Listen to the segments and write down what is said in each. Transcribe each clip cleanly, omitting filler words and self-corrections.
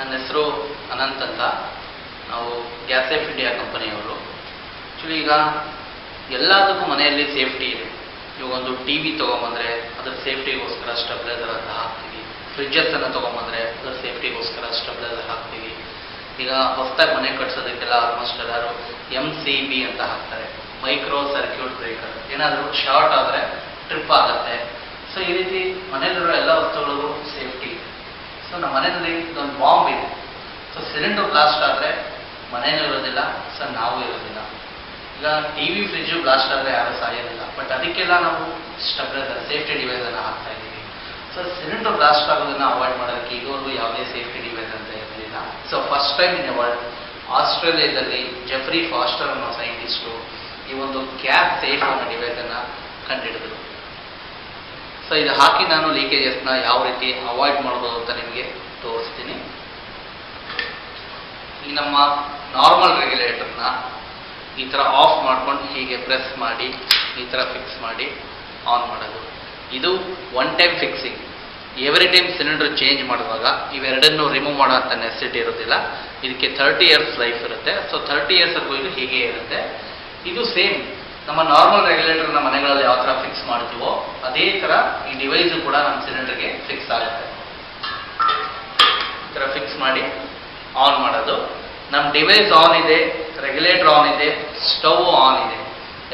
ನನ್ನ ಹೆಸರು ಅನಂತ್ ಅಂತ. ನಾವು ಗ್ಯಾಸ್ ಸೇಫ್ ಇಂಡಿಯಾ ಕಂಪನಿಯವರು. ಆ್ಯಕ್ಚುಲಿ ಈಗ ಎಲ್ಲದಕ್ಕೂ ಮನೆಯಲ್ಲಿ ಸೇಫ್ಟಿ ಇದೆ. ಇವಾಗ ಒಂದು ಟಿ ವಿ ತೊಗೊಂಬಂದರೆ ಅದರ ಸೇಫ್ಟಿಗೋಸ್ಕರ ಸ್ಟೆಬ್ಲೈಸರ್ ಅಂತ ಹಾಕ್ತೀವಿ. ಫ್ರಿಜ್ಜಸ್ಸನ್ನು ತೊಗೊಂಬಂದರೆ ಅದರ ಸೇಫ್ಟಿಗೋಸ್ಕರ ಸ್ಟೆಬ್ಲೈಸರ್ ಹಾಕ್ತೀವಿ. ಈಗ ಹೊಸದಾಗಿ ಮನೆ ಕಟ್ಸೋದಕ್ಕೆಲ್ಲ ಆಲ್ಮೋಸ್ಟ್ ಎಲ್ಲರೂ MCB ಅಂತ ಹಾಕ್ತಾರೆ, ಮೈಕ್ರೋ ಸರ್ಕ್ಯೂಟ್ ಬ್ರೇಕರ್. ಏನಾದರೂ ಶಾರ್ಟ್ ಆದರೆ ಟ್ರಿಪ್ ಆಗುತ್ತೆ. ಸೊ ಈ ರೀತಿ ಮನೆಯಲ್ಲಿರೋ ಎಲ್ಲ ವಸ್ತುಗಳಿಗೂ ಸೇಫ್ಟಿ ಇದೆ. ಸೊ ನಮ್ಮ ಮನೆಯಲ್ಲಿ ಇದೊಂದು ಬಾಂಬ್ ಇದೆ. ಸೊ ಸಿಲಿಂಡರ್ ಬ್ಲಾಸ್ಟ್ ಆದರೆ ಮನೇನೂ ಇರೋದಿಲ್ಲ, ಸೊ ನಾವು ಇರೋದಿಲ್ಲ. ಈಗ ಟಿ ವಿ ಫ್ರಿಜ್ಜು ಬ್ಲಾಸ್ಟ್ ಆದರೆ ಯಾರೂ ಸಾಯೋದಿಲ್ಲ, ಬಟ್ ಅದಕ್ಕೆಲ್ಲ ನಾವು ಸ್ಟೆಬ್ಲೈಸರ್ ಸೇಫ್ಟಿ ಡಿವೈಸನ್ನು ಹಾಕ್ತಾ ಇದ್ದೀವಿ. ಸೊ ಸಿಲಿಂಡರ್ ಬ್ಲಾಸ್ಟ್ ಆಗೋದನ್ನು ಅವಾಯ್ಡ್ ಮಾಡೋದಕ್ಕೆ ಇದುವರೆಗೂ ಯಾವುದೇ ಸೇಫ್ಟಿ ಡಿವೈಸ್ ಅಂತ ಇರಲಿಲ್ಲ. So first time in the world ಆಸ್ಟ್ರೇಲಿಯಾದಲ್ಲಿ ಜೆಫ್ರಿ ಫಾಸ್ಟರ್ ಅನ್ನೋ ಸೈಂಟಿಸ್ಟು ಈ ಒಂದು ಗ್ಯಾಸ್ ಸೇಫ್ ಅನ್ನೋ ಡಿವೈಸನ್ನು ಕಂಡುಹಿಡಿದರು. ಸೊ ಇದು ಹಾಕಿ ನಾನು ಲೀಕೇಜಸ್ನ ಯಾವ ರೀತಿ ಅವಾಯ್ಡ್ ಮಾಡ್ಬೋದು ಅಂತ ನಿಮಗೆ ತೋರಿಸ್ತೀನಿ. ಈ ನಮ್ಮ ನಾರ್ಮಲ್ ರೆಗ್ಯುಲೇಟರ್ನ ಈ ಥರ ಆಫ್ ಮಾಡ್ಕೊಂಡು ಹೀಗೆ ಪ್ರೆಸ್ ಮಾಡಿ ಈ ಥರ ಫಿಕ್ಸ್ ಮಾಡಿ ಆನ್ ಮಾಡೋದು. ಇದು one time fixing. Every time cylinder change ಮಾಡುವಾಗ ಇವೆರಡನ್ನು ರಿಮೂವ್ ಮಾಡೋ ಅಂತ ನೆಸೆಸಿಟಿ ಇರೋದಿಲ್ಲ. ಇದಕ್ಕೆ 30 years ಲೈಫ್ ಇರುತ್ತೆ. ಸೊ 30 yearsವರೆಗೂ ಇದು ಹೀಗೆ ಇರುತ್ತೆ. ಇದು ಸೇಮ್ ನಮ್ಮ ನಾರ್ಮಲ್ ರೆಗ್ಯುಲೇಟರ್ನ ಮನೆಗಳಲ್ಲಿ ಯಾವ ಥರ ಫಿಕ್ಸ್ ಮಾಡ್ತೀವೋ ಅದೇ ಥರ ಈ ಡಿವೈಸು ಕೂಡ ನಮ್ಮ ಸಿಲಿಂಡರ್ಗೆ ಫಿಕ್ಸ್ ಆಗುತ್ತೆ. ಈ ಥರ ಫಿಕ್ಸ್ ಮಾಡಿ ಆನ್ ಮಾಡೋದು. ನಮ್ಮ ಡಿವೈಸ್ ಆನ್ ಇದೆ, ರೆಗ್ಯುಲೇಟರ್ ಆನ್ ಇದೆ, ಸ್ಟವ್ ಆನ್ ಇದೆ,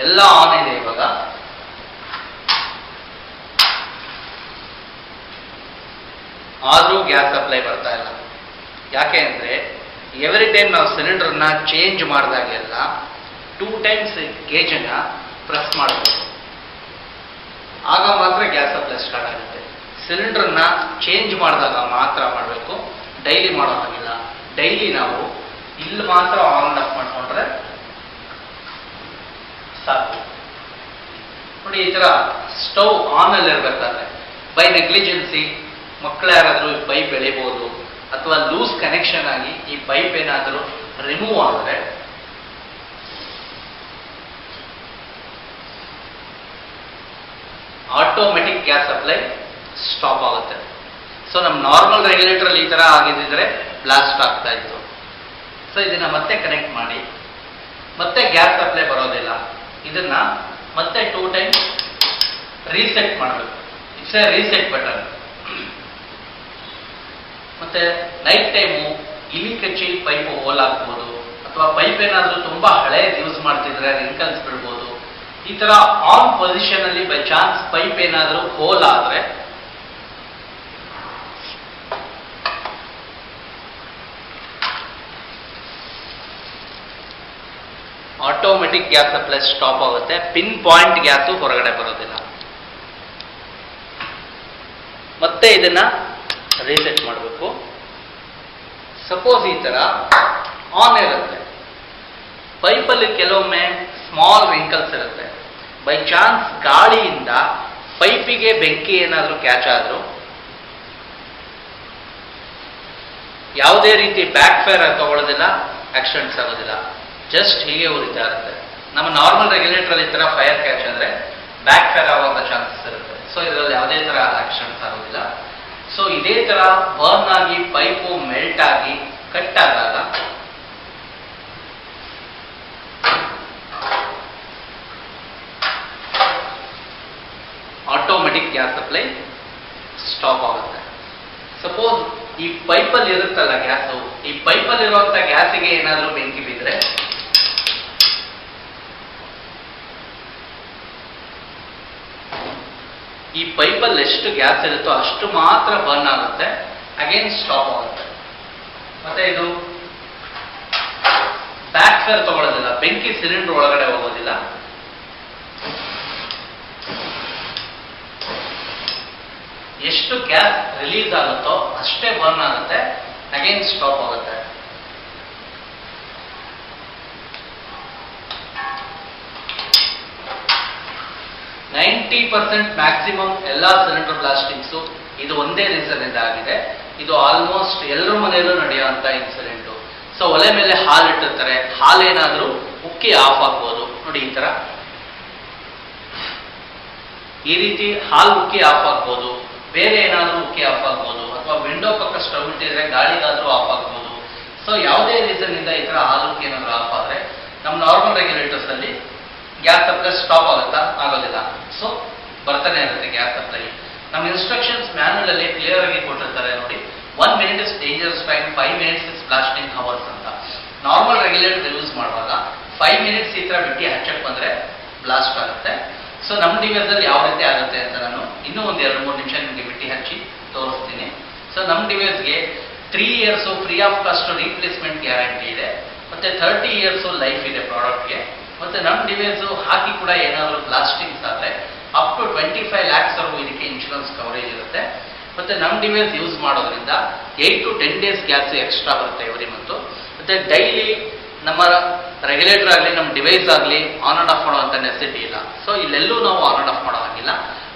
ಎಲ್ಲ ಆನ್ ಇದೆ. ಇವಾಗ ಆದರೂ ಗ್ಯಾಸ್ ಸಪ್ಲೈ ಬರ್ತಾ ಇಲ್ಲ. ಯಾಕೆ ಅಂದರೆ ಎವ್ರಿ ಟೈಮ್ ನಾವು ಸಿಲಿಂಡರ್ನ ಚೇಂಜ್ ಮಾಡಿದಾಗೆಲ್ಲ 2 times ಗೇಜನ್ನು ಪ್ರೆಸ್ ಮಾಡಬೇಕು. ಆಗ ಮಾತ್ರ ಗ್ಯಾಸ್ ಸಪ್ಲೈ ಸ್ಟಾರ್ಟ್ ಆಗುತ್ತೆ. ಸಿಲಿಂಡರ್ನ ಚೇಂಜ್ ಮಾಡಿದಾಗ ಮಾತ್ರ ಮಾಡಬೇಕು, ಡೈಲಿ ಮಾಡೋ ಹಾಗಿಲ್ಲ. ಡೈಲಿ ನಾವು ಇಲ್ಲಿ ಮಾತ್ರ ಆನ್ ಅಂಡ್ ಆಫ್ ಮಾಡ್ಕೊಂಡ್ರೆ ಸಾಕು. ನೋಡಿ, ಈ ಥರ ಸ್ಟವ್ ಆನಲ್ಲಿ ಇರಬೇಕಾದ್ರೆ ಬೈ ನೆಗ್ಲಿಜೆನ್ಸಿ ಮಕ್ಕಳು ಯಾರಾದರೂ ಈ ಪೈಪ್ ಎಳಿಬೋದು, ಅಥವಾ ಲೂಸ್ ಕನೆಕ್ಷನ್ ಆಗಿ ಈ ಪೈಪ್ ಏನಾದರೂ ರಿಮೂವ್ ಆದರೆ ಆಟೋಮೆಟಿಕ್ ಗ್ಯಾಸ್ ಸಪ್ಲೈ ಸ್ಟಾಪ್ ಆಗುತ್ತೆ. ಸೊ ನಮ್ಮ ನಾರ್ಮಲ್ ರೆಗ್ಯುಲೇಟರಲ್ಲಿ ಈ ಥರ ಆಗಿದ್ದಿದ್ರೆ ಬ್ಲಾಸ್ಟ್ ಆಗ್ತಾ ಇತ್ತು. ಸೊ ಇದನ್ನು ಮತ್ತೆ ಕನೆಕ್ಟ್ ಮಾಡಿ ಮತ್ತೆ ಗ್ಯಾಸ್ ಸಪ್ಲೈ ಬರೋದಿಲ್ಲ. ಇದನ್ನ ಮತ್ತೆ 2 times ರೀಸೆಟ್ ಮಾಡಬೇಕು. It's A reset button. ಮತ್ತೆ ನೈಟ್ ಟೈಮು ಇಲಿ ಕಚ್ಚಿ ಪೈಪ್ ಹೋಲ್ ಹಾಕ್ಬೋದು, ಅಥವಾ ಪೈಪ್ ಏನಾದರೂ ತುಂಬ ಹಳೇದು ಯೂಸ್ ಮಾಡ್ತಿದ್ರೆ ರಿಂಕಲ್ಸ್ ಬಿಡ್ಬೋದು. ಈ ಥರ ಆನ್ ಪೊಸಿಷನ್ ಅಲ್ಲಿ ಬೈ ಚಾನ್ಸ್ ಪೈಪ್ ಏನಾದರೂ ಹೋಲ್ ಆದರೆ ಆಟೋಮೆಟಿಕ್ ಗ್ಯಾಸ್ ಸಪ್ಲೈ ಸ್ಟಾಪ್ ಆಗುತ್ತೆ. ಪಿನ್ ಪಾಯಿಂಟ್ ಗ್ಯಾಸು ಹೊರಗಡೆ ಬರೋದಿಲ್ಲ. ಮತ್ತೆ ಇದನ್ನ ರೀಸೆಟ್ ಮಾಡಬೇಕು. ಸಪೋಸ್ ಈ ಥರ ಆನ್ ಇರುತ್ತೆ, ಪೈಪಲ್ಲಿ ಕೆಲವೊಮ್ಮೆ ಸ್ಮಾಲ್ ರಿಂಕಲ್ಸ್ ಇರುತ್ತೆ. ಬೈ ಚಾನ್ಸ್ ಗಾಳಿಯಿಂದ ಪೈಪಿಗೆ ಬೆಂಕಿ ಏನಾದರೂ ಕ್ಯಾಚ್ ಆದರೂ ಯಾವುದೇ ರೀತಿ ಬ್ಯಾಕ್ ಫೈರ್ ತಗೊಳ್ಳೋದಿಲ್ಲ, ಆಕ್ಸಿಡೆಂಟ್ಸ್ ಆಗೋದಿಲ್ಲ, ಜಸ್ಟ್ ಹೀಗೆ ಉರಿತಾ ಇರುತ್ತೆ. ನಮ್ಮ ನಾರ್ಮಲ್ ರೆಗ್ಯುಲೇಟರ್ ಈ ಥರ ಫೈರ್ ಕ್ಯಾಚ್ ಅಂದರೆ ಬ್ಯಾಕ್ ಫೈರ್ ಆಗುವಂಥ ಚಾನ್ಸಸ್ ಇರುತ್ತೆ. ಸೊ ಇದರಲ್ಲಿ ಯಾವುದೇ ಥರ ಆಕ್ಸಿಡೆಂಟ್ಸ್ ಆಗೋದಿಲ್ಲ. ಸೊ ಇದೇ ಥರ ಬರ್ನ್ ಆಗಿ ಪೈಪು ಮೆಲ್ಟ್ ಆಗಿ ಕಟ್ ಆದಾಗ ಆಟೋಮೆಟಿಕ್ ಗ್ಯಾಸ್ ಸಪ್ಲೈ ಸ್ಟಾಪ್ ಆಗುತ್ತೆ. ಸಪೋಸ್ ಈ ಪೈಪಲ್ಲಿ ಇರುತ್ತಲ್ಲ ಗ್ಯಾಸು, ಈ ಪೈಪಲ್ಲಿ ಇರುವಂಥ ಗ್ಯಾಸಿಗೆ ಏನಾದರೂ ಬೆಂಕಿ ಬಿದ್ದರೆ ಈ ಪೈಪಲ್ಲಿ ಎಷ್ಟು ಗ್ಯಾಸ್ ಇರುತ್ತೋ ಅಷ್ಟು ಮಾತ್ರ ಬರ್ನ್ ಆಗುತ್ತೆ, ಅಗೇನ್ ಸ್ಟಾಪ್ ಆಗುತ್ತೆ. ಮತ್ತೆ ಇದು ಬ್ಯಾಕ್ ಫೈರ್ ತಗೊಳ್ಳೋದಿಲ್ಲ, ಬೆಂಕಿ ಸಿಲಿಂಡರ್ ಒಳಗಡೆ ಹೋಗೋದಿಲ್ಲ. ಎಷ್ಟು ಗ್ಯಾಸ್ ರಿಲೀಸ್ ಆಗುತ್ತೋ ಅಷ್ಟೇ ಬರ್ನ್ ಆಗುತ್ತೆ, ಅಗೇನ್ ಸ್ಟಾಪ್ ಆಗುತ್ತೆ. ಮ್ಯಾಕ್ಸಿಮಮ್ ಎಲ್ಲ ಸಿಲಿಂಡರ್ ಬ್ಲಾಸ್ಟಿಂಗ್ಸು ಇದು ಒಂದೇ ರೀಸನ್ ಇಂದ ಆಗಿದೆ. ಇದು ಆಲ್ಮೋಸ್ಟ್ ಎಲ್ಲರ ಮನೆಯಲ್ಲೂ ನಡೆಯುವಂತ ಇನ್ಸಿಡೆಂಟು. ಸೊ ಒಲೆ ಮೇಲೆ ಹಾಲು ಇಟ್ಟಿರ್ತಾರೆ, ಹಾಲೇನಾದ್ರೂ ಉಕ್ಕಿ ಆಫ್ ಆಗ್ಬೋದು. ನೋಡಿ ಈ ತರ ಈ ರೀತಿ ಹಾಲು ಉಕ್ಕಿ ಆಫ್ ಆಗ್ಬೋದು, ಬೇರೆ ಏನಾದರೂ ಉಕ್ಕಿ ಆಫ್ ಆಗ್ಬೋದು, ಅಥವಾ ಅಥವಾ ವಿಂಡೋ ಪಕ್ಕ ಸ್ಟವ್ ಇಟ್ಟಿದ್ರೆ ಗಾಳಿಗಾದ್ರೂ ಆಫ್ ಆಗ್ಬೋದು. ಸೊ ಯಾವುದೇ ರೀಸನ್ ಇಂದ ಈ ತರ ಹಾಲಕ್ಕೆ ಏನಾದ್ರು ಆಫ್ ಆದ್ರೆ ನಮ್ಮ ನಾರ್ಮಲ್ ರೆಗ್ಯುಲೇಟರ್ಸ್ ಅಲ್ಲಿ ಗ್ಯಾಸ್ ಸಪ್ಲೈ ಸ್ಟಾಪ್ ಆಗುತ್ತಾ? ಆಗೋದಿಲ್ಲ. ಸೊ ಬರ್ತಾನೆ ಇರುತ್ತೆ ಗ್ಯಾಸ್ ಸಪ್ಲೈ. ನಮ್ಮ ಇನ್ಸ್ಟ್ರಕ್ಷನ್ಸ್ ಮ್ಯಾನ್ಯಲ್ ಅಲ್ಲಿ ಕ್ಲಿಯರ್ ಆಗಿ ಕೊಟ್ಟಿರ್ತಾರೆ ನೋಡಿ, 1 minute is dangerous time, 5 minutes is blasting hours ಅಂತ. ನಾರ್ಮಲ್ ರೆಗ್ಯುಲೇಟರ್ ಯೂಸ್ ಮಾಡುವಾಗ 5 minutes ಈ ತರ ಬಿಟ್ಟು ಹಚ್ಚಕ್ ಬಂದ್ರೆ ಬ್ಲಾಸ್ಟ್ ಆಗುತ್ತೆ. ಸೊ ನಮ್ಮ ಡಿವೈಸ್ ಅಲ್ಲಿ ಯಾವ ರೀತಿ ಆಗುತ್ತೆ ಅಂತ ನಾನು ಇನ್ನೂ ಒಂದು 2-3 ನಿಮಿಷ ನಿಮಗೆ ಬಿಟ್ಟು ಹಚ್ಚಿ ತೋರಿಸ್ತೀನಿ. ಸೊ ನಮ್ಮ ಡಿವೈಸ್ಗೆ 3 years free of cost replacement guarantee ಇದೆ, ಮತ್ತೆ 30 years ಲೈಫ್ ಇದೆ ಪ್ರಾಡಕ್ಟ್ಗೆ. ಮತ್ತೆ ನಮ್ಮ ಡಿವೈಸ್ ಹಾಕಿ ಕೂಡ ಏನಾದರೂ ಬ್ಲಾಸ್ಟಿಂಗ್ಸ್ ಆದರೆ ಅಪ್ ಟು 25 lakhs ಇದಕ್ಕೆ ಇನ್ಶೂರೆನ್ಸ್ ಕವರೇಜ್ ಇರುತ್ತೆ. ಮತ್ತೆ ನಮ್ಮ ಡಿವೈಸ್ ಯೂಸ್ ಮಾಡೋದ್ರಿಂದ 8 to 10 days ಗ್ಯಾಸ್ ಎಕ್ಸ್ಟ್ರಾ ಬರುತ್ತೆ ಎವ್ರಿ ಮಂತ್. ಮತ್ತೆ ಡೈಲಿ ನಮ್ಮ ರೆಗ್ಯುಲೇಟರ್ ಆಗಲಿ ನಮ್ಮ ಡಿವೈಸ್ ಆಗಲಿ ಆನ್ ಅಂಡ್ ಆಫ್ ಮಾಡುವಂಥ ನೆಸೆಸಿಟಿ ಇಲ್ಲ. ಸೊ ಇಲ್ಲೆಲ್ಲೂ ನಾವು ಆನ್ ಅಂಡ್ ಆಫ್ ಮಾಡೋ ಹಾಗಿಲ್ಲ,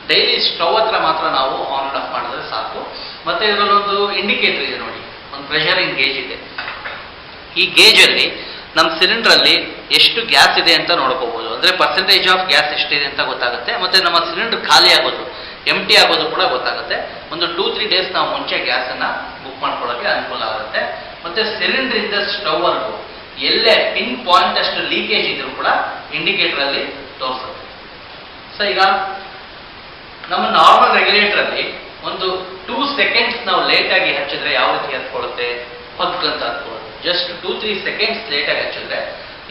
ಡೈಲಿ ಸ್ಟವ್ ಹತ್ರ ಮಾತ್ರ ನಾವು ಆನ್ ಅಂಡ್ ಆಫ್ ಮಾಡಿದ್ರೆ ಸಾಕು. ಮತ್ತೆ ಇದರಲ್ಲೊಂದು ಇಂಡಿಕೇಟರ್ ಇದೆ ನೋಡಿ, ಒಂದು ಪ್ರೆಷರಿಂಗ್ ಗೇಜ್ ಇದೆ. ಈ ಗೇಜ್ ಅಲ್ಲಿ ನಮ್ಮ ಸಿಲಿಂಡರ್ ಅಲ್ಲಿ ಎಷ್ಟು ಗ್ಯಾಸ್ ಇದೆ ಅಂತ ನೋಡ್ಕೋಬಹುದು, ಅಂದ್ರೆ ಪರ್ಸೆಂಟೇಜ್ ಆಫ್ ಗ್ಯಾಸ್ ಎಷ್ಟಿದೆ ಅಂತ ಗೊತ್ತಾಗುತ್ತೆ. ಮತ್ತೆ ನಮ್ಮ ಸಿಲಿಂಡರ್ ಖಾಲಿ ಆಗೋದು, ಎಂಟಿ ಆಗೋದು ಕೂಡ ಗೊತ್ತಾಗುತ್ತೆ. ಒಂದು 2-3 days ನಾವು ಮುಂಚೆ ಗ್ಯಾಸ್ ಅನ್ನ ಬುಕ್ ಮಾಡ್ಕೊಳ್ಳೋಕೆ ಅನುಕೂಲ ಆಗುತ್ತೆ. ಮತ್ತೆ ಸಿಲಿಂಡರ್ ಇಂದ ಸ್ಟವ್ ವರೆಗೂ ಎಲ್ಲೇ ಪಿನ್ ಪಾಯಿಂಟ್ ಅಷ್ಟು ಲೀಕೇಜ್ ಇದ್ರೂ ಕೂಡ ಇಂಡಿಕೇಟರ್ ಅಲ್ಲಿ ತೋರಿಸುತ್ತೆ. ಸೊ ಈಗ ನಮ್ಮ ನಾರ್ಮಲ್ ರೆಗ್ಯುಲೇಟರ್ ಅಲ್ಲಿ ಒಂದು 2 seconds ನಾವು ಲೇಟ್ ಆಗಿ ಹಚ್ಚಿದ್ರೆ ಯಾವ ರೀತಿ ಹತ್ಕೊಳ್ಳುತ್ತೆ? ಹೊಗ್ಗಂತ ಹತ್ಕೊಳ್ಳುತ್ತೆ. ಜಸ್ಟ್ 2-3 seconds ಲೇಟ್ ಆಗಿ ಹಚ್ಚಿದ್ರೆ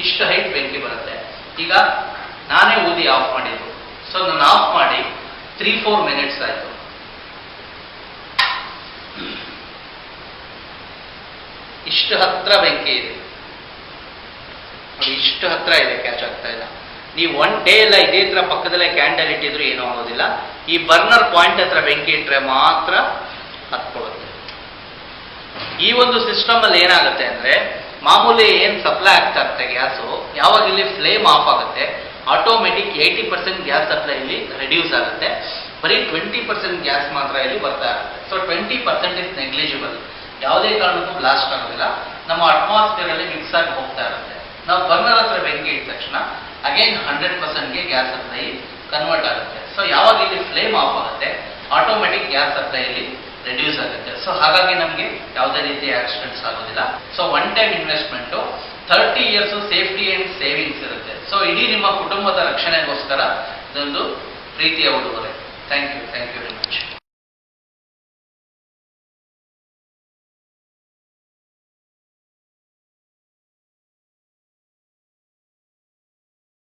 ಇಷ್ಟು ಹೈಟ್ ಬೆಂಕಿ ಬರುತ್ತೆ. ಈಗ ನಾನೇ ಊದಿ ಆಫ್ ಮಾಡಿದ್ದು. ಸೊ ನಾನು ಆಫ್ ಮಾಡಿ 3-4 minutes ಆಯ್ತು. ಇಷ್ಟು ಹತ್ರ ಬೆಂಕಿ ಇದೆ, ಇಷ್ಟು ಹತ್ರ ಇದೆ, ಕ್ಯಾಚ್ ಆಗ್ತಾ ಇಲ್ಲ. ನೀವು 1 day ಎಲ್ಲ ಇದೇ ತರ ಪಕ್ಕದಲ್ಲೇ ಕ್ಯಾಂಡಲ್ ಇಟ್ಟಿದ್ರು ಏನೂ ಆಗೋದಿಲ್ಲ. ಈ ಬರ್ನರ್ ಪಾಯಿಂಟ್ ಹತ್ರ ಬೆಂಕಿ ಇಟ್ಟರೆ ಮಾತ್ರ ಹತ್ಕೊಳ್ಳುತ್ತೆ. ಈ ಒಂದು ಸಿಸ್ಟಮ್ ಅಲ್ಲಿ ಏನಾಗುತ್ತೆ ಅಂದ್ರೆ, ಮಾಮೂಲಿ ಏನ್ ಸಪ್ಲೈ ಆಗ್ತಾ ಇರುತ್ತೆ ಗ್ಯಾಸು, ಯಾವಾಗ ಇಲ್ಲಿ ಫ್ಲೇಮ್ ಆಫ್ ಆಗುತ್ತೆ ಆಟೋಮೆಟಿಕ್ 80% ಗ್ಯಾಸ್ ಸಪ್ಲೈ ಇಲ್ಲಿ ರೆಡ್ಯೂಸ್ ಆಗುತ್ತೆ. ಬರೀ 20% ಗ್ಯಾಸ್ ಮಾತ್ರ ಇಲ್ಲಿ ಬರ್ತಾ ಇರುತ್ತೆ. ಸೊ 20% ಇಸ್ ನೆಗ್ಲಿಜಿಬಲ್, ಯಾವುದೇ ಕಾರಣಕ್ಕೂ ಬ್ಲಾಸ್ಟ್ ಆಗೋದಿಲ್ಲ, ನಮ್ಮ ಅಟ್ಮಾಸ್ಫಿಯರ್ ಅಲ್ಲಿ ಮಿಕ್ಸ್ ಆಗಿ ಹೋಗ್ತಾ ಇರುತ್ತೆ. ನಾವು ಬರ್ನರ್ ಹತ್ರ ಬೆಂಕಿ ಇಟ್ಟ ತಕ್ಷಣ ಅಗೇನ್ 100%ಗೆ ಗ್ಯಾಸ್ ಸಪ್ಲೈ ಕನ್ವರ್ಟ್ ಆಗುತ್ತೆ. ಸೊ ಯಾವಾಗ ಇಲ್ಲಿ ಫ್ಲೇಮ್ ಆಫ್ ಆಗುತ್ತೆ ಆಟೋಮೆಟಿಕ್ ಗ್ಯಾಸ್ ಸಪ್ಲೈ ಇಲ್ಲಿ ರೆಡ್ಯೂಸ್ ಆಗುತ್ತೆ. ಸೊ ಹಾಗಾಗಿ ನಮಗೆ ಯಾವುದೇ ರೀತಿ ಆಕ್ಸಿಡೆಂಟ್ಸ್ ಆಗೋದಿಲ್ಲ. So 1 time investment 30 years safety and savings ಇರುತ್ತೆ. ಸೊ ಇಡೀ ನಿಮ್ಮ ಕುಟುಂಬದ ರಕ್ಷಣೆಗೋಸ್ಕರ ಇದೊಂದು ಪ್ರೀತಿಯ ಉಡುಗೊರೆ. Thank you very much.